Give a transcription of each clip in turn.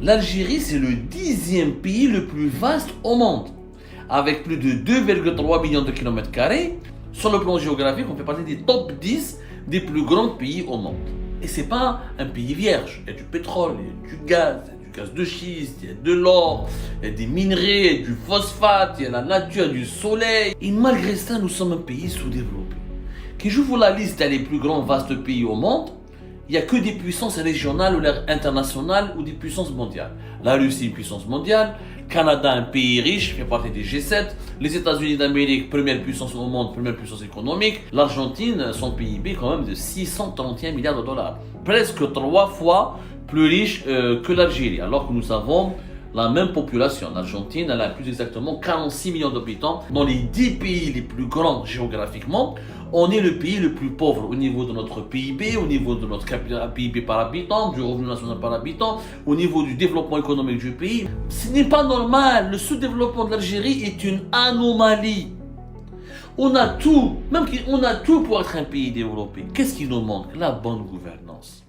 L'Algérie, c'est le 10e pays le plus vaste au monde, avec plus de 2,3 millions de kilomètres carrés. Sur le plan géographique, on fait partie des top 10 des plus grands pays au monde. Et c'est pas un pays vierge. Il y a du pétrole, il y a du gaz de schiste, il y a de l'or, il y a des minerais, il y a du phosphate, il y a la nature, il y a du soleil. Et malgré ça, nous sommes un pays sous-développé. Quand je vous la liste des plus grands vastes pays au monde, il n'y a que des puissances régionales ou internationales ou des puissances mondiales. La Russie, puissance mondiale. Canada, un pays riche, fait partie des G7. Les États-Unis d'Amérique, première puissance au monde, première puissance économique. L'Argentine, son PIB quand même de 631 milliards de dollars. Presque 3 fois plus riche que l'Algérie, alors que nous avons la même population. L'Argentine, elle a plus exactement 46 millions d'habitants. Dans les 10 pays les plus grands géographiquement, on est le pays le plus pauvre au niveau de notre PIB, au niveau de notre PIB par habitant, du revenu national par habitant, au niveau du développement économique du pays. Ce n'est pas normal. Le sous-développement de l'Algérie est une anomalie. On a tout, même on a tout pour être un pays développé. Qu'est-ce qui nous manque? La bonne gouvernance.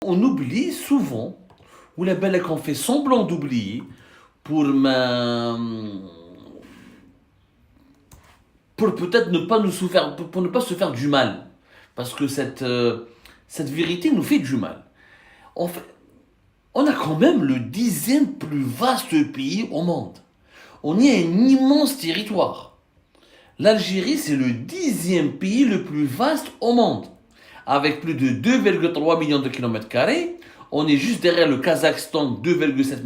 On oublie souvent, ou la belle qu'on fait semblant d'oublier, pour peut-être ne pas nous souffrir, pour ne pas se faire du mal. Parce que cette vérité nous fait du mal. On a quand même le 10e plus vaste pays au monde. On y a un immense territoire. L'Algérie, c'est le 10e pays le plus vaste au monde. Avec plus de 2,3 millions de kilomètres carrés. On est juste derrière le Kazakhstan, 2,7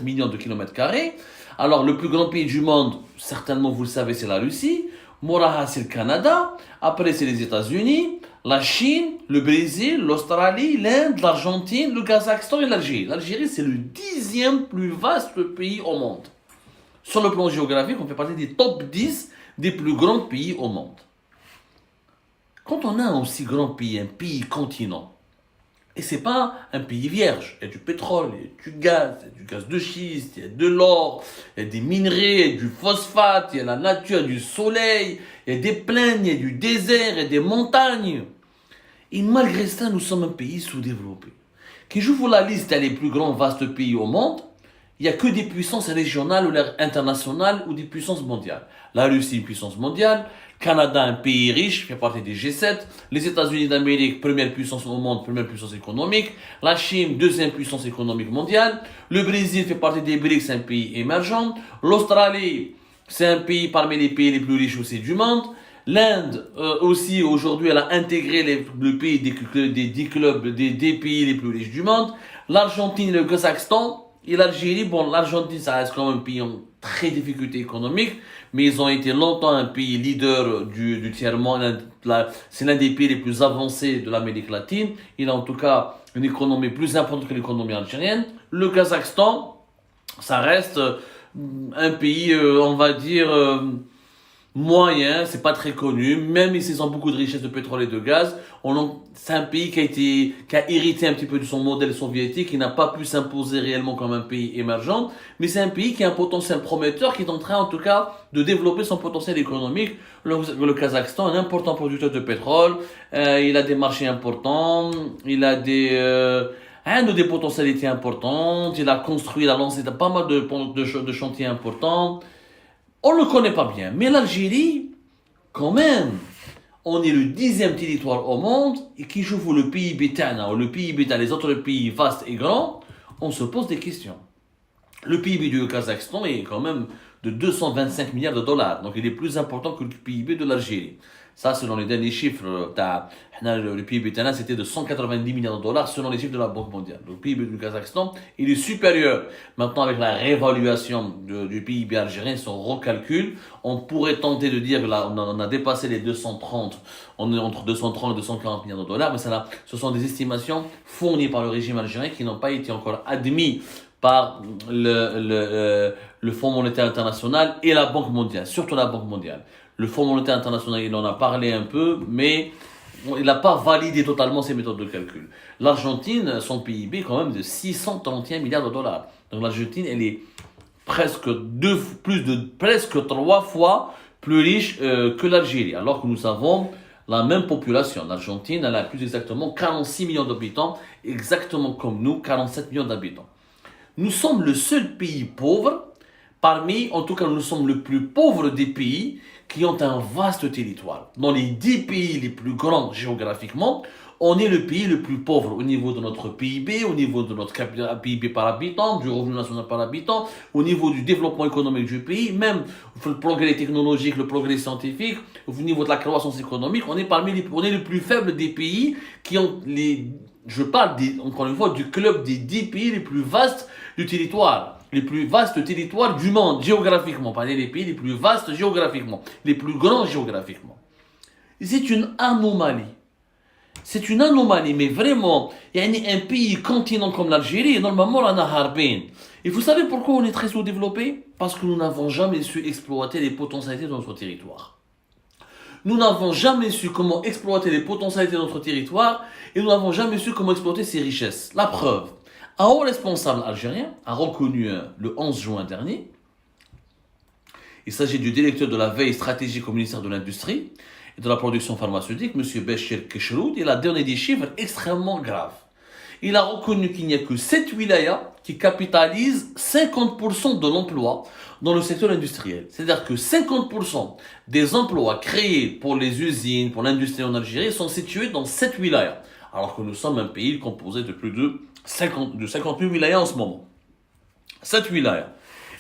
millions de kilomètres carrés. Alors, le plus grand pays du monde, certainement vous le savez, c'est la Russie. Moraha, c'est le Canada. Après, c'est les États-Unis, la Chine, le Brésil, l'Australie, l'Inde, l'Argentine, le Kazakhstan et l'Algérie. L'Algérie, c'est le 10e plus vaste pays au monde. Sur le plan géographique, on fait partie des top 10 des plus grands pays au monde. Quand on a un aussi grand pays, un pays continent, et c'est pas un pays vierge. Il y a du pétrole, il y a du gaz de schiste, il y a de l'or, il y a des minerais, il y a du phosphate, il y a la nature, il y a du soleil, il y a des plaines, il y a du désert, il y a des montagnes. Et malgré ça, nous sommes un pays sous-développé. Quand je vous la liste des plus grands vastes pays au monde, il n'y a que des puissances régionales ou internationales ou des puissances mondiales. La Russie, puissance mondiale. Canada, un pays riche, fait partie des G7. Les États-Unis d'Amérique, première puissance au monde, première puissance économique. La Chine, deuxième puissance économique mondiale. Le Brésil fait partie des BRICS, un pays émergent. L'Australie, c'est un pays parmi les pays les plus riches aussi du monde. L'Inde aussi, aujourd'hui, elle a intégré le pays des 10 clubs des pays les plus riches du monde. L'Argentine et le Kazakhstan. Et l'Algérie, bon, l'Argentine, ça reste quand même un pays en très difficulté économique, mais ils ont été longtemps un pays leader du tiers-monde. C'est l'un des pays les plus avancés de l'Amérique latine. Il a en tout cas une économie plus importante que l'économie algérienne. Le Kazakhstan, ça reste un pays, on va dire, moyen, c'est pas très connu, même s'ils ont beaucoup de richesses de pétrole et de gaz. C'est un pays qui a hérité un petit peu de son modèle soviétique, qui n'a pas pu s'imposer réellement comme un pays émergent, mais c'est un pays qui a un potentiel prometteur, qui est en train en tout cas de développer son potentiel économique. Le Kazakhstan est un important producteur de pétrole, il a des marchés importants, il a des potentialités importantes, il a construit, il a lancé pas mal de chantiers importants. On ne le connaît pas bien, mais l'Algérie, quand même, on est le 10e territoire au monde, et qui joue le PIB Tana ou le PIB dans les autres pays vastes et grands, on se pose des questions. Le PIB du Kazakhstan est quand même de 225 milliards de dollars, donc il est plus important que le PIB de l'Algérie. Ça, selon les derniers chiffres, le PIB Tana, c'était de 190 milliards de dollars selon les chiffres de la Banque mondiale. Le PIB du Kazakhstan, il est supérieur. Maintenant, avec la réévaluation du PIB algérien, son recalcul, on pourrait tenter de dire que là, on a dépassé les 230, on est entre 230 et 240 milliards de dollars, mais ce sont des estimations fournies par le régime algérien qui n'ont pas été encore admis par le Fonds monétaire international et la Banque mondiale, surtout la Banque mondiale. Le Fonds monétaire international, il en a parlé un peu, mais il n'a pas validé totalement ses méthodes de calcul. L'Argentine, son PIB, quand même, de 631 milliards de dollars. Donc l'Argentine, elle est presque 3 fois plus riche que l'Algérie. Alors que nous avons la même population. L'Argentine, elle a plus exactement 46 millions d'habitants, exactement comme nous, 47 millions d'habitants. Nous sommes le seul pays pauvre, en tout cas nous sommes le plus pauvre des pays qui ont un vaste territoire. Dans les 10 pays les plus grands géographiquement, on est le pays le plus pauvre au niveau de notre PIB, au niveau de notre PIB par habitant, du revenu national par habitant, au niveau du développement économique du pays, même le progrès technologique, le progrès scientifique, au niveau de la croissance économique, on est le plus faible des pays qui ont je parle encore une fois du club des 10 pays les plus vastes du territoire. Les plus vastes territoires du monde, géographiquement. Pas les pays les plus vastes géographiquement. Les plus grands géographiquement. C'est une anomalie. C'est une anomalie, mais vraiment, il y a un pays continent comme l'Algérie, normalement, on a harbin. Et vous savez pourquoi on est très sous-développé? Parce que nous n'avons jamais su exploiter les potentialités de notre territoire. Nous n'avons jamais su comment exploiter les potentialités de notre territoire et nous n'avons jamais su comment exploiter ses richesses. La preuve, un haut responsable algérien a reconnu le 11 juin dernier, il s'agit du directeur de la veille stratégique au ministère de l'Industrie et de la production pharmaceutique, M. Béchir Keshroud, il a donné des chiffres extrêmement graves. Il a reconnu qu'il n'y a que 7 wilayas qui capitalisent 50% de l'emploi dans le secteur industriel. C'est-à-dire que 50% des emplois créés pour les usines, pour l'industrie en Algérie sont situés dans 7 wilayas. Alors que nous sommes un pays composé de plus de 58 wilayas en ce moment. 7 wilayas.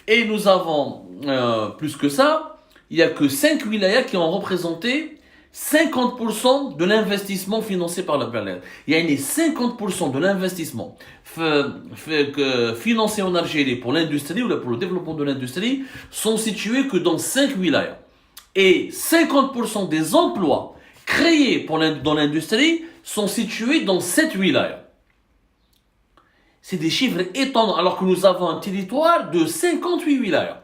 Et nous avons, plus que ça, il n'y a que 5 wilayas qui ont représenté 50% de l'investissement financé par la planète. Il y a 50% de l'investissement financé en Algérie pour l'industrie ou pour le développement de l'industrie sont situés que dans 5 wilayas. Et 50% des emplois créés dans l'industrie sont situés dans 7 wilayas. C'est des chiffres étonnants alors que nous avons un territoire de 58 wilayas.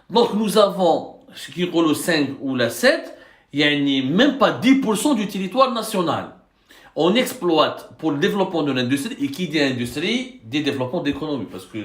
Donc nous avons ce qui est le 5 ou la 7, il n'y a même pas 10% du territoire national. On exploite pour le développement de l'industrie, et qui dit industrie, dit développement d'économie, parce que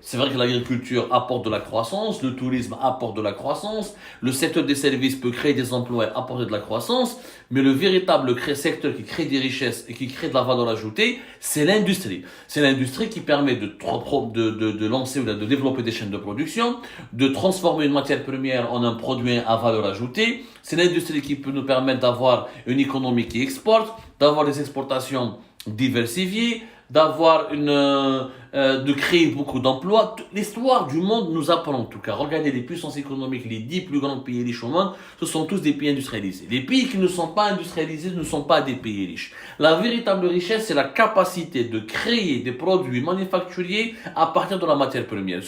c'est vrai que l'agriculture apporte de la croissance, le tourisme apporte de la croissance, le secteur des services peut créer des emplois et apporter de la croissance, mais le véritable secteur qui crée des richesses et qui crée de la valeur ajoutée, c'est l'industrie. C'est l'industrie qui permet de lancer ou de développer des chaînes de production, de transformer une matière première en un produit à valeur ajoutée. C'est l'industrie qui peut nous permettre d'avoir une économie qui exporte, d'avoir des exportations diversifiées, de créer beaucoup d'emplois. L'histoire du monde nous apprend en tout cas. Regardez les puissances économiques, les 10 plus grands pays riches au monde, ce sont tous des pays industrialisés. Les pays qui ne sont pas industrialisés ne sont pas des pays riches. La véritable richesse, c'est la capacité de créer des produits manufacturiers à partir de la matière première.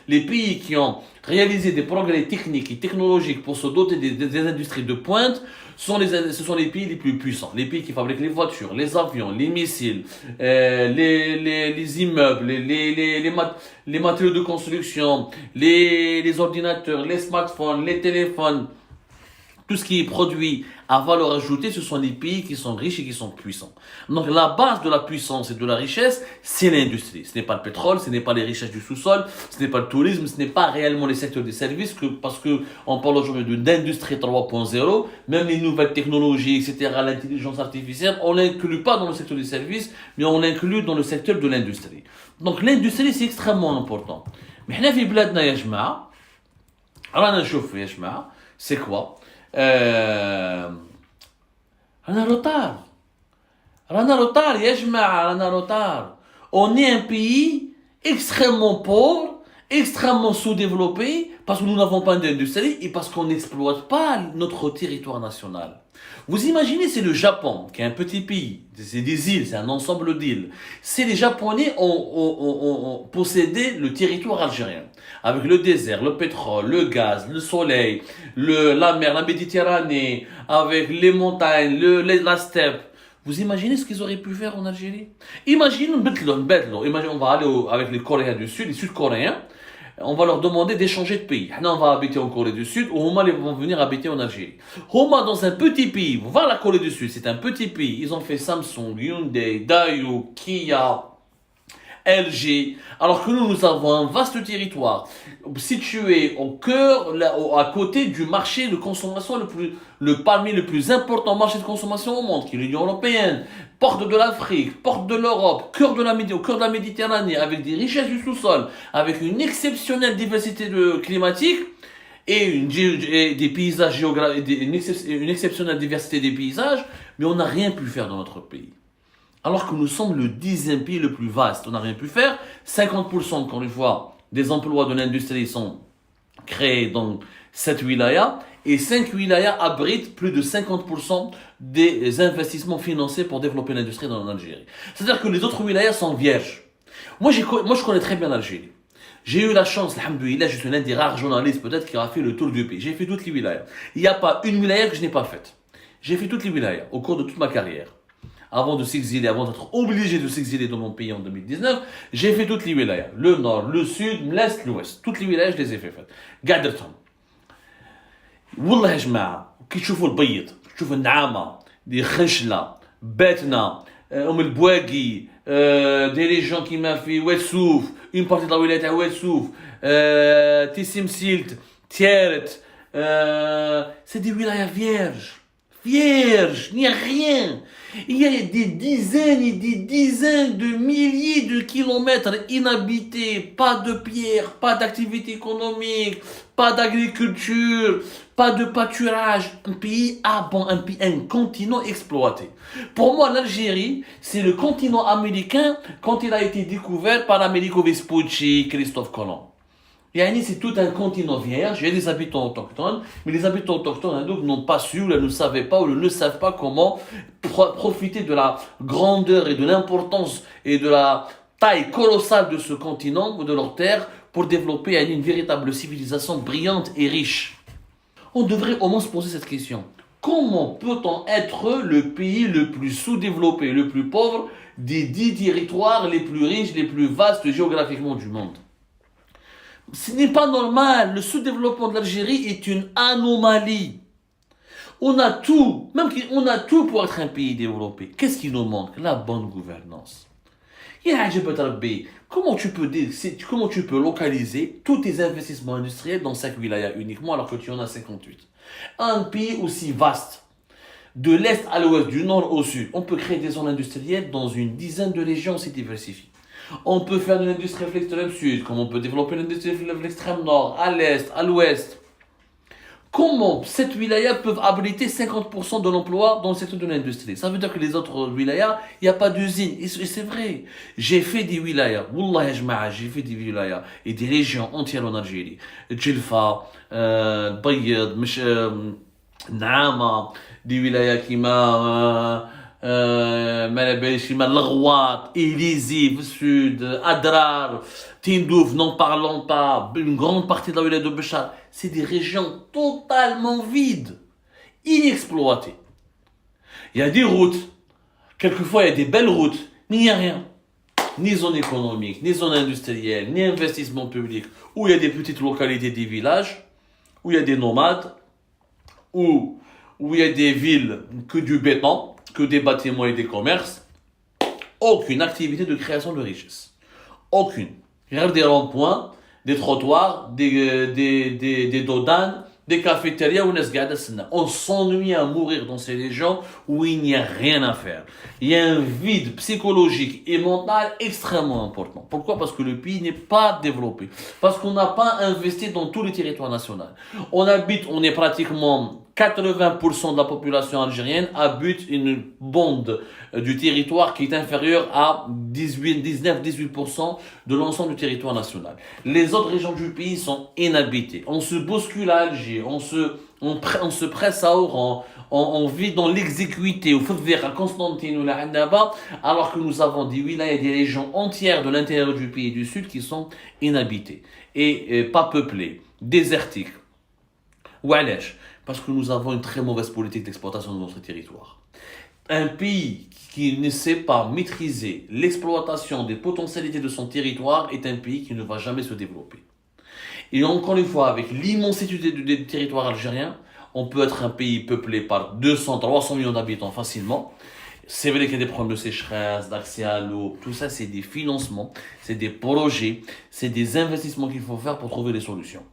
Les pays qui ont réalisé des progrès techniques et technologiques pour se doter des industries de pointe, ce sont les pays les plus puissants. Les pays qui fabriquent les voitures, les avions, les missiles, les immeubles, les matériaux de construction, les ordinateurs, les smartphones, les téléphones. Tout ce qui est produit à valeur ajoutée, ce sont les pays qui sont riches et qui sont puissants. Donc la base de la puissance et de la richesse, c'est l'industrie. Ce n'est pas le pétrole, ce n'est pas les richesses du sous-sol, ce n'est pas le tourisme, ce n'est pas réellement les secteurs des services, parce que on parle aujourd'hui d'industrie 3.0, même les nouvelles technologies, etc., l'intelligence artificielle, on l'inclut pas dans le secteur des services, mais on l'inclut dans le secteur de l'industrie. Donc l'industrie, c'est extrêmement important. Mais هنا في بلادنا يا جماعة رانا نشوفوا يا جماعة c'est quoi رانا روتار يا جماعة رانا روتار. On est un pays extrêmement pauvre, extrêmement sous-développé, parce que nous n'avons pas d'industrie et parce qu'on n'exploite pas notre territoire national. Vous imaginez, c'est le Japon, qui est un petit pays, c'est des îles, c'est un ensemble d'îles. C'est les Japonais ont possédé le territoire algérien, avec le désert, le pétrole, le gaz, le soleil, la mer, la Méditerranée, avec les montagnes, la steppe. Vous imaginez ce qu'ils auraient pu faire en Algérie? Imaginez, on va aller avec les Coréens du Sud, les Sud-Coréens, on va leur demander d'échanger de pays. Là, on va habiter en Corée du Sud, ou ils vont venir habiter en Algérie. Homa, dans un petit pays, vous voyez la Corée du Sud, c'est un petit pays. Ils ont fait Samsung, Hyundai, Daewoo, Kia, Alger, alors que nous avons un vaste territoire situé au cœur, à côté du marché de consommation parmi les plus importants marchés de consommation au monde, qui est l'Union européenne, porte de l'Afrique, porte de l'Europe, au cœur de la Méditerranée, avec des richesses du sous-sol, avec une exceptionnelle diversité climatique, et des paysages géographiques, une exceptionnelle diversité des paysages, mais on n'a rien pu faire dans notre pays. Alors que nous sommes le 10e pays le plus vaste, on n'a rien pu faire. 50%, encore une fois, des emplois de l'industrie sont créés dans cette wilaya, et 5 wilayas abritent plus de 50% des investissements financiers pour développer l'industrie dans l'Algérie. C'est-à-dire que les autres wilayas sont vierges. Moi, je connais très bien l'Algérie. J'ai eu la chance, alhamdoulilah, je suis l'un des rares journalistes peut-être qui a fait le tour du pays. J'ai fait toutes les wilayas. Il n'y a pas une wilaya que je n'ai pas faite. J'ai fait toutes les wilayas au cours de toute ma carrière. Avant de s'exiler, avant d'être obligé de s'exiler dans mon pays en 2019, j'ai fait toutes les wilayas. Le nord, le sud, l'est, l'ouest. Toutes les wilayas, je les ai fait. قعدتهم. والله يا جماعة كي تشوفوا البيض، تشوفوا النعامة، دي خنشلة، باتنا، البواقي، des régions qui m'a fait Ouessouf, une partie de la wilaya à Ouessouf, Tissim Silt, Tieret, c'est des wilayas vierges. Vierge, il n'y a rien. Il y a des dizaines et des dizaines de milliers de kilomètres inhabités, pas de pierre, pas d'activité économique, pas d'agriculture, pas de pâturage. Un pays un continent exploité. Pour moi, l'Algérie, c'est le continent américain quand il a été découvert par Amerigo Vespucci, Christophe Colomb. Yani, c'est tout un continent vierge, il y a des habitants autochtones, mais les habitants autochtones n'ont pas su, ou ne savaient pas, ou ne savent pas comment profiter de la grandeur et de l'importance et de la taille colossale de ce continent ou de leur terre pour développer une véritable civilisation brillante et riche. On devrait au moins se poser cette question. Comment peut-on être le pays le plus sous-développé, le plus pauvre des 10 territoires les plus riches, les plus vastes géographiquement du monde? Ce n'est pas normal. Le sous-développement de l'Algérie est une anomalie. On a tout, on a tout pour être un pays développé. Qu'est-ce qui nous manque? La bonne gouvernance. Comment tu peux localiser tous tes investissements industriels dans 5 wilayas uniquement alors que tu en as 58? Un pays aussi vaste, de l'est à l'ouest, du nord au sud, on peut créer des zones industrielles dans une dizaine de régions aussi diversifiées. On peut faire de l'industrie à l'extrême sud, comme on peut développer l'industrie à l'extrême nord, à l'est, à l'ouest. Comment cette wilaya peuvent abriter 50% de l'emploi dans le secteur de l'industrie? Ça veut dire que les autres wilayas, il n'y a pas d'usine. Et c'est vrai. J'ai fait des wilayas. Wallah ya jma'a, j'ai fait des wilayas et des régions entières en Algérie. Djelfa, Bayed, Naama, des wilayas qui m'a... L'Arwat, Élysée, Sud, Adrar, Tindouf, n'en parlons pas, une grande partie de la wilaya de Béchar, c'est des régions totalement vides, inexploitées. Il y a des routes, quelquefois il y a des belles routes, mais il n'y a rien. Ni zone économique, ni zone industrielle, ni investissement public, où il y a des petites localités, des villages, où il y a des nomades, où il y a des villes que du béton, que des bâtiments et des commerces, aucune activité de création de richesse. Aucune. Regarde des ronds-points, des trottoirs, des dodanes, des cafétérias où on s'ennuie à mourir dans ces régions où il n'y a rien à faire. Il y a un vide psychologique et mental extrêmement important. Pourquoi? Parce que le pays n'est pas développé. Parce qu'on n'a pas investi dans tous les territoires nationaux. On est pratiquement 80% de la population algérienne habite une bande du territoire qui est inférieure à 19-18% de l'ensemble du territoire national. Les autres régions du pays sont inhabitées. On se bouscule à Alger, on se presse à Oran, on vit dans l'exécuté, au Fouver, à Constantine ou la Annaba, alors que nous avons des wilayas et des régions entières de l'intérieur du pays du sud qui sont inhabitées et pas peuplées, désertiques. Oualèche. Parce que nous avons une très mauvaise politique d'exploitation de notre territoire. Un pays qui ne sait pas maîtriser l'exploitation des potentialités de son territoire est un pays qui ne va jamais se développer. Et encore une fois, avec l'immensité du territoire algérien, on peut être un pays peuplé par 200-300 millions d'habitants facilement, C'est vrai qu'il y a des problèmes de sécheresse, d'accès à l'eau, tout ça, c'est des financements, c'est des projets, c'est des investissements qu'il faut faire pour trouver des solutions.